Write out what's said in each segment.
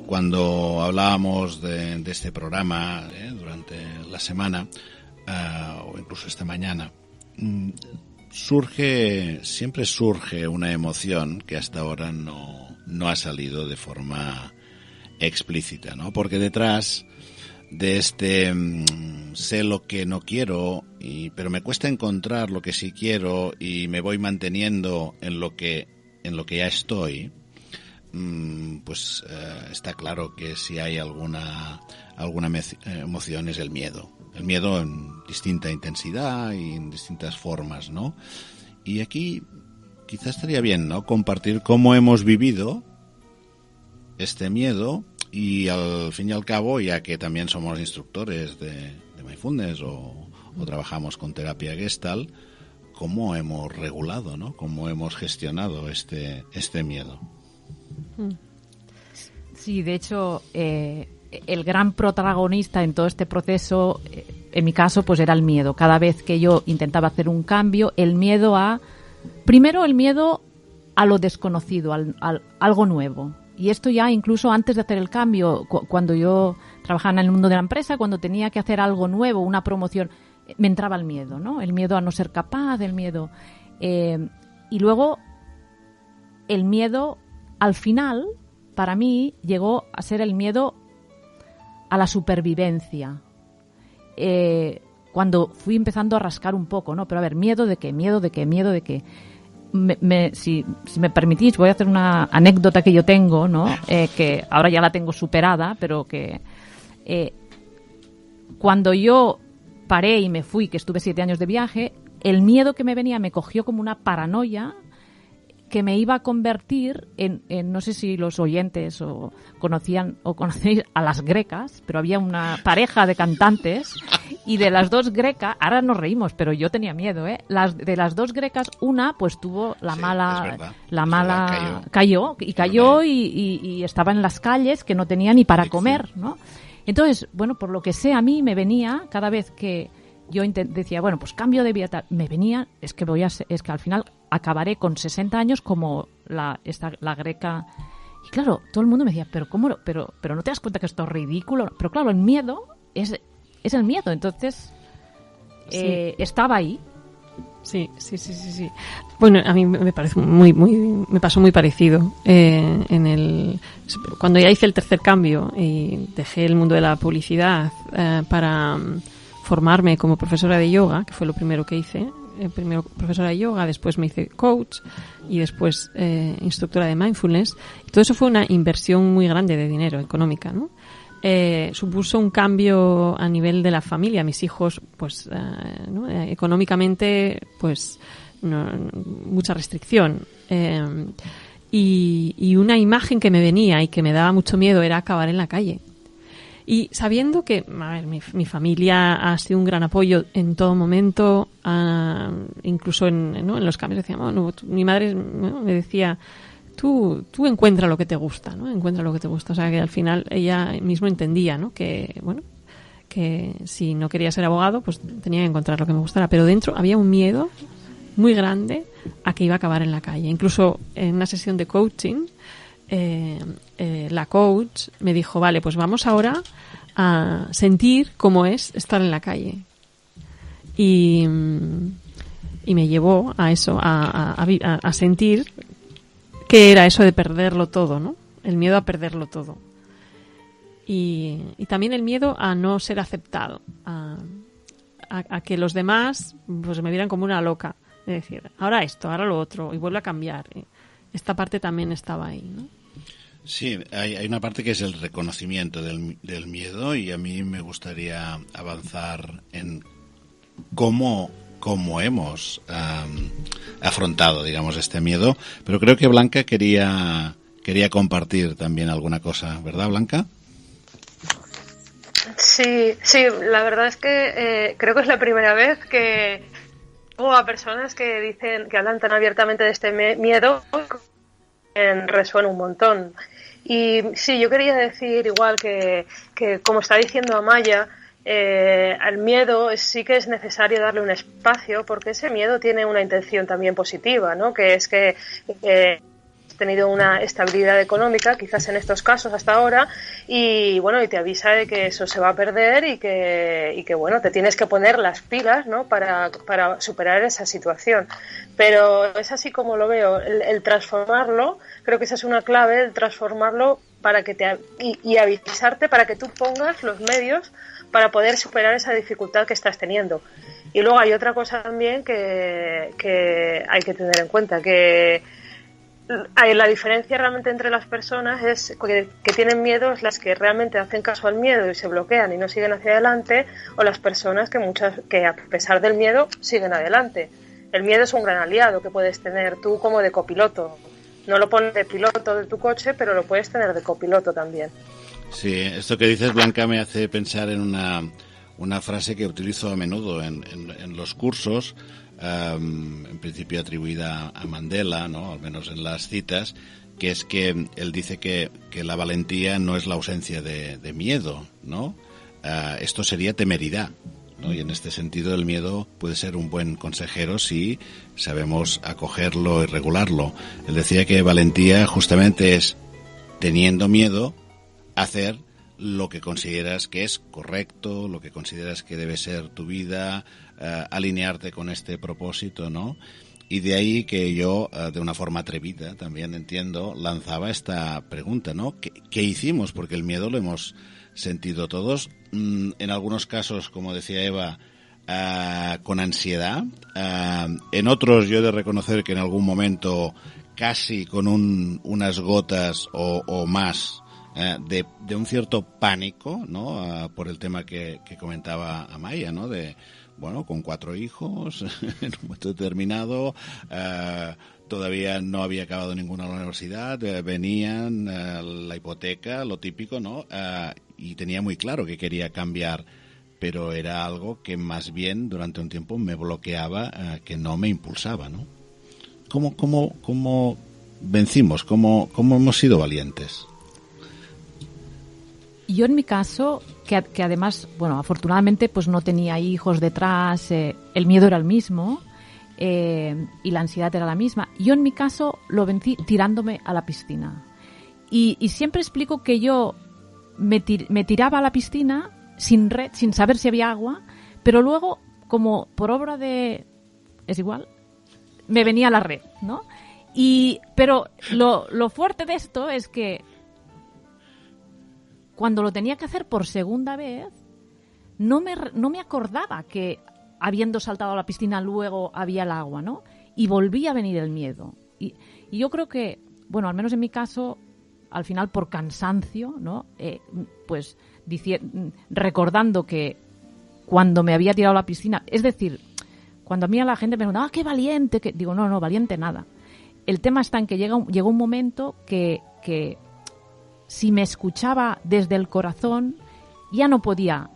Cuando hablábamos de este programa durante la semana o incluso esta mañana, siempre surge una emoción que hasta ahora no ha salido de forma explícita, ¿no? Porque detrás de este sé lo que no quiero, pero me cuesta encontrar lo que sí quiero y me voy manteniendo en lo que ya estoy, pues está claro que si hay alguna emoción es el miedo. El miedo en distinta intensidad y en distintas formas, ¿no? Y aquí quizás estaría bien, ¿no?, compartir cómo hemos vivido este miedo y al fin y al cabo, ya que también somos instructores de mindfulness o trabajamos con terapia Gestalt, cómo hemos regulado, ¿no?, cómo hemos gestionado este miedo. Sí, de hecho, el gran protagonista en todo este proceso, en mi caso, pues era el miedo. Cada vez que yo intentaba hacer un cambio, primero el miedo a lo desconocido, al algo nuevo. Y esto ya incluso antes de hacer el cambio, cuando yo trabajaba en el mundo de la empresa, cuando tenía que hacer algo nuevo, una promoción, me entraba el miedo, ¿no? El miedo a no ser capaz, el miedo. Y luego, el miedo, al final, para mí, llegó a ser el miedo a la supervivencia. Cuando fui empezando a rascar un poco, ¿no? Pero a ver, ¿miedo de qué? ¿Miedo de qué? ¿Miedo de qué? Si me permitís, voy a hacer una anécdota que yo tengo, ¿no? Que ahora ya la tengo superada, pero que cuando yo paré y me fui, que estuve 7 años de viaje, el miedo que me venía me cogió como una paranoia que me iba a convertir en no sé si los oyentes conocéis a las grecas, pero había una pareja de cantantes y de las dos grecas, ahora nos reímos, pero yo tenía miedo, de las dos grecas, una pues tuvo cayó y estaba en las calles que no tenía ni para comer, ¿no? Entonces, bueno, por lo que sé, a mí me venía cada vez que yo decía, bueno, pues cambio de vida, me venía, es que al final acabaré con 60 años como la greca. Y claro, todo el mundo me decía, pero ¿cómo? Pero ¿no te das cuenta que esto es ridículo? Pero claro, el miedo es el miedo, entonces estaba ahí. Sí. Bueno, a mí me parece me pasó muy parecido. Cuando ya hice el tercer cambio y dejé el mundo de la publicidad para formarme como profesora de yoga, que fue lo primero que hice. Primero profesora de yoga, después me hice coach y después instructora de mindfulness. Y todo eso fue una inversión muy grande de dinero, económica, ¿no? Supuso un cambio a nivel de la familia. Mis hijos, pues, ¿no? Económicamente, pues, mucha restricción. Y una imagen que me venía y que me daba mucho miedo era acabar en la calle. Y sabiendo que, a ver, mi familia ha sido un gran apoyo en todo momento, incluso en los cambios, decía, bueno, mi madre me decía, tú encuentra lo que te gusta, ¿no? Encuentra lo que te gusta. O sea, que al final ella mismo entendía, ¿no? Que, bueno, que si no quería ser abogado, pues tenía que encontrar lo que me gustara. Pero dentro había un miedo muy grande a que iba a acabar en la calle. Incluso en una sesión de coaching, la coach me dijo, vale, pues vamos ahora a sentir cómo es estar en la calle. Y me llevó a eso, a sentir qué era eso de perderlo todo, ¿no? El miedo a perderlo todo. Y también el miedo a no ser aceptado, a que los demás pues me vieran como una loca. Es decir, ahora esto, ahora lo otro, y vuelve a cambiar. Esta parte también estaba ahí, ¿no? Sí, hay una parte que es el reconocimiento del miedo, y a mí me gustaría avanzar en cómo hemos afrontado, digamos, este miedo. Pero creo que Blanca quería compartir también alguna cosa, ¿verdad, Blanca? Sí, la verdad es que creo que es la primera vez que o a personas que dicen, que hablan tan abiertamente de este miedo, resuena un montón. Y sí, yo quería decir igual que como está diciendo Amaya, al miedo sí que es necesario darle un espacio, porque ese miedo tiene una intención también positiva, ¿no? Que es que has tenido una estabilidad económica, quizás en estos casos hasta ahora, y bueno, y te avisa de que eso se va a perder y que bueno, te tienes que poner las pilas, ¿no? Para superar esa situación. Pero es así como lo veo, el transformarlo, creo que esa es una clave, el transformarlo para que y avisarte para que tú pongas los medios para poder superar esa dificultad que estás teniendo. Y luego hay otra cosa también que hay que tener en cuenta, que la diferencia realmente entre las personas es que tienen miedo, es las que realmente hacen caso al miedo y se bloquean y no siguen hacia adelante, o las personas que a pesar del miedo siguen adelante. El miedo es un gran aliado que puedes tener tú como de copiloto. No lo pones de piloto de tu coche, pero lo puedes tener de copiloto también. Sí, esto que dices, Blanca, me hace pensar en una frase que utilizo a menudo en los cursos, en principio atribuida a Mandela, ¿no? Al menos en las citas, que es que él dice que la valentía no es la ausencia de miedo, ¿no? Esto sería temeridad, ¿no? Y en este sentido el miedo puede ser un buen consejero si sabemos acogerlo y regularlo. Él decía que valentía justamente es, teniendo miedo, hacer lo que consideras que es correcto, lo que consideras que debe ser tu vida, alinearte con este propósito, ¿no? Y de ahí que yo, de una forma atrevida, también entiendo, lanzaba esta pregunta, ¿no? ¿Qué hicimos? Porque el miedo lo hemos sentido todos, en algunos casos, como decía Eva, con ansiedad, en otros yo he de reconocer que en algún momento casi con unas gotas o más de un cierto pánico, ¿no? Por el tema que comentaba Amaya, ¿no? De, bueno, con 4 hijos, en un momento determinado, todavía no había acabado ninguna universidad, venían la hipoteca, lo típico, ¿no? Y tenía muy claro que quería cambiar, pero era algo que más bien durante un tiempo me bloqueaba, que no me impulsaba, ¿no? ¿Cómo vencimos? ¿Cómo hemos sido valientes? Yo en mi caso, que además, bueno, afortunadamente pues no tenía hijos detrás, el miedo era el mismo y la ansiedad era la misma. Yo en mi caso lo vencí tirándome a la piscina. Y siempre explico que yo me tiraba a la piscina sin red, sin saber si había agua, pero luego, como por obra de... es igual, me venía la red, ¿no? Pero lo fuerte de esto es que cuando lo tenía que hacer por segunda vez, no me acordaba que habiendo saltado a la piscina luego había el agua, ¿no? Y volvía a venir el miedo. Y yo creo que, bueno, al menos en mi caso, al final por cansancio, ¿no? Pues recordando que cuando me había tirado a la piscina, es decir, cuando a mí la gente me preguntaba, qué valiente, que digo, no, valiente nada. El tema está en que llegó un momento que si me escuchaba desde el corazón, ya no podía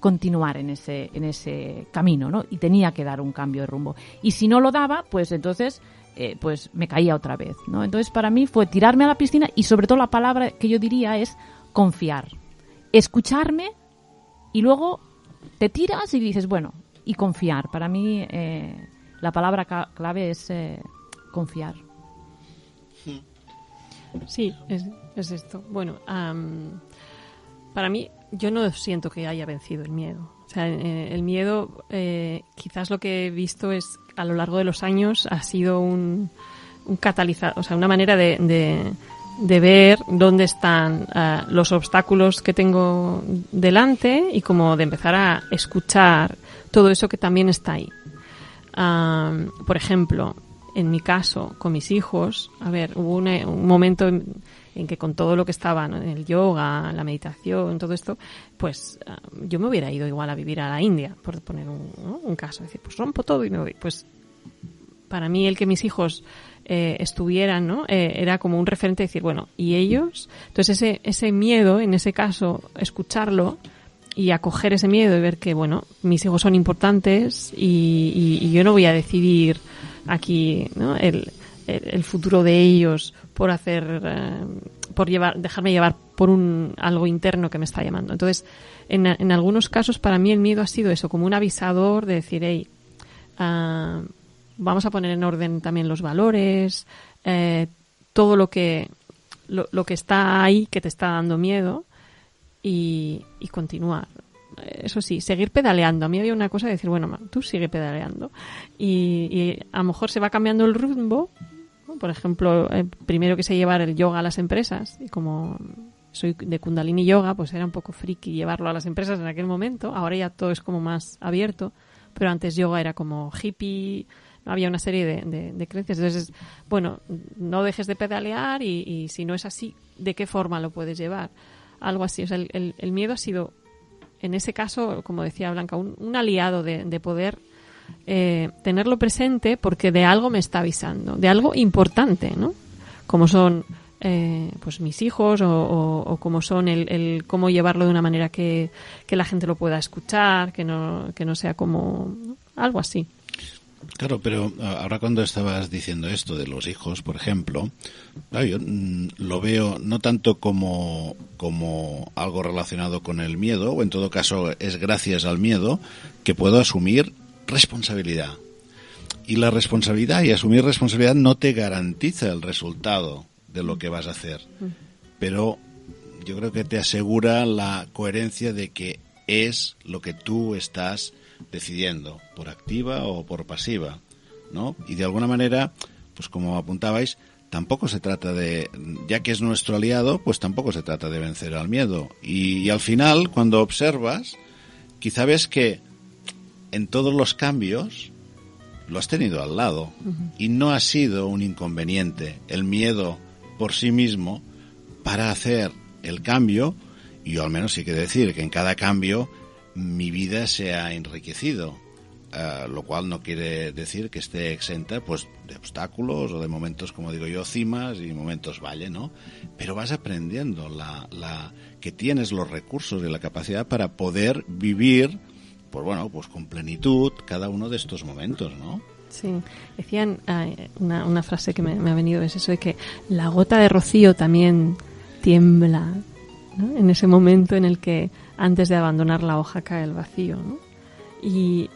continuar en ese camino, ¿no? Y tenía que dar un cambio de rumbo. Y si no lo daba, pues entonces pues me caía otra vez, ¿no? Entonces para mí fue tirarme a la piscina y sobre todo la palabra que yo diría es confiar. Escucharme y luego te tiras y dices, bueno, y confiar. Para mí la palabra clave es confiar. Sí, es esto. Bueno, para mí, yo no siento que haya vencido el miedo. O sea, el miedo, quizás lo que he visto es, a lo largo de los años, ha sido un catalizador, o sea, una manera de ver dónde están los obstáculos que tengo delante y como de empezar a escuchar todo eso que también está ahí. Por ejemplo, en mi caso, con mis hijos, a ver, hubo un momento en que con todo lo que estaba, ¿no? En el yoga, la meditación, todo esto, pues yo me hubiera ido igual a vivir a la India, por poner un caso. Es decir, pues rompo todo y me voy. Pues para mí el que mis hijos estuvieran, ¿no? Era como un referente de decir, bueno, ¿y ellos? Entonces ese miedo, en ese caso, escucharlo y acoger ese miedo y ver que, bueno, mis hijos son importantes y yo no voy a decidir aquí, ¿no?, el futuro de ellos por dejarme llevar por algo interno que me está llamando. Entonces, en algunos casos para mí el miedo ha sido eso, como un avisador de decir, hey, vamos a poner en orden también los valores, todo lo que está ahí que te está dando miedo y continuar. Eso sí, seguir pedaleando. A mí había una cosa de decir, bueno, tú sigue pedaleando y a lo mejor se va cambiando el rumbo, ¿no? Por ejemplo, primero quise llevar el yoga a las empresas y como soy de Kundalini Yoga, pues era un poco friki llevarlo a las empresas en aquel momento. Ahora ya todo es como más abierto, pero antes yoga era como hippie, había una serie de creencias. Entonces, bueno, no dejes de pedalear y si no es así, ¿de qué forma lo puedes llevar? Algo así. O sea, el miedo ha sido, en ese caso, como decía Blanca, un aliado de poder tenerlo presente porque de algo me está avisando, de algo importante, ¿no? Como son pues mis hijos o como son el cómo llevarlo de una manera que la gente lo pueda escuchar, que no sea como, ¿no?, algo así. Claro, pero ahora cuando estabas diciendo esto de los hijos, por ejemplo, claro, yo lo veo no tanto como algo relacionado con el miedo, o en todo caso es gracias al miedo que puedo asumir responsabilidad. Y la responsabilidad y asumir responsabilidad no te garantiza el resultado de lo que vas a hacer, pero yo creo que te asegura la coherencia de que es lo que tú estás decidiendo, por activa o por pasiva, ¿no? Y de alguna manera, pues como apuntabais, tampoco se trata de, ya que es nuestro aliado, pues tampoco se trata de vencer al miedo. Y al final, cuando observas, quizá ves que en todos los cambios lo has tenido al lado y no ha sido un inconveniente el miedo por sí mismo para hacer el cambio. Y yo al menos sí que decir que en cada cambio mi vida se ha enriquecido, lo cual no quiere decir que esté exenta pues de obstáculos o de momentos, como digo yo, cimas y momentos valle, ¿no? Pero vas aprendiendo que tienes los recursos y la capacidad para poder vivir, pues bueno, pues con plenitud cada uno de estos momentos, ¿no? Sí, decían una frase que me ha venido, es eso de que la gota de rocío también tiembla, ¿no?, en ese momento en el que antes de abandonar la hoja cae el vacío, ¿no? Y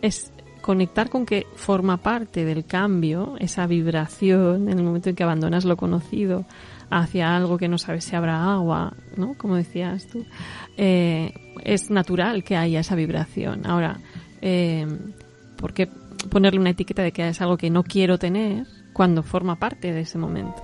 es conectar con que forma parte del cambio, esa vibración en el momento en que abandonas lo conocido hacia algo que no sabes si habrá agua, ¿no?, como decías tú. Es natural que haya esa vibración. Ahora, ¿por qué ponerle una etiqueta de que es algo que no quiero tener cuando forma parte de ese momento?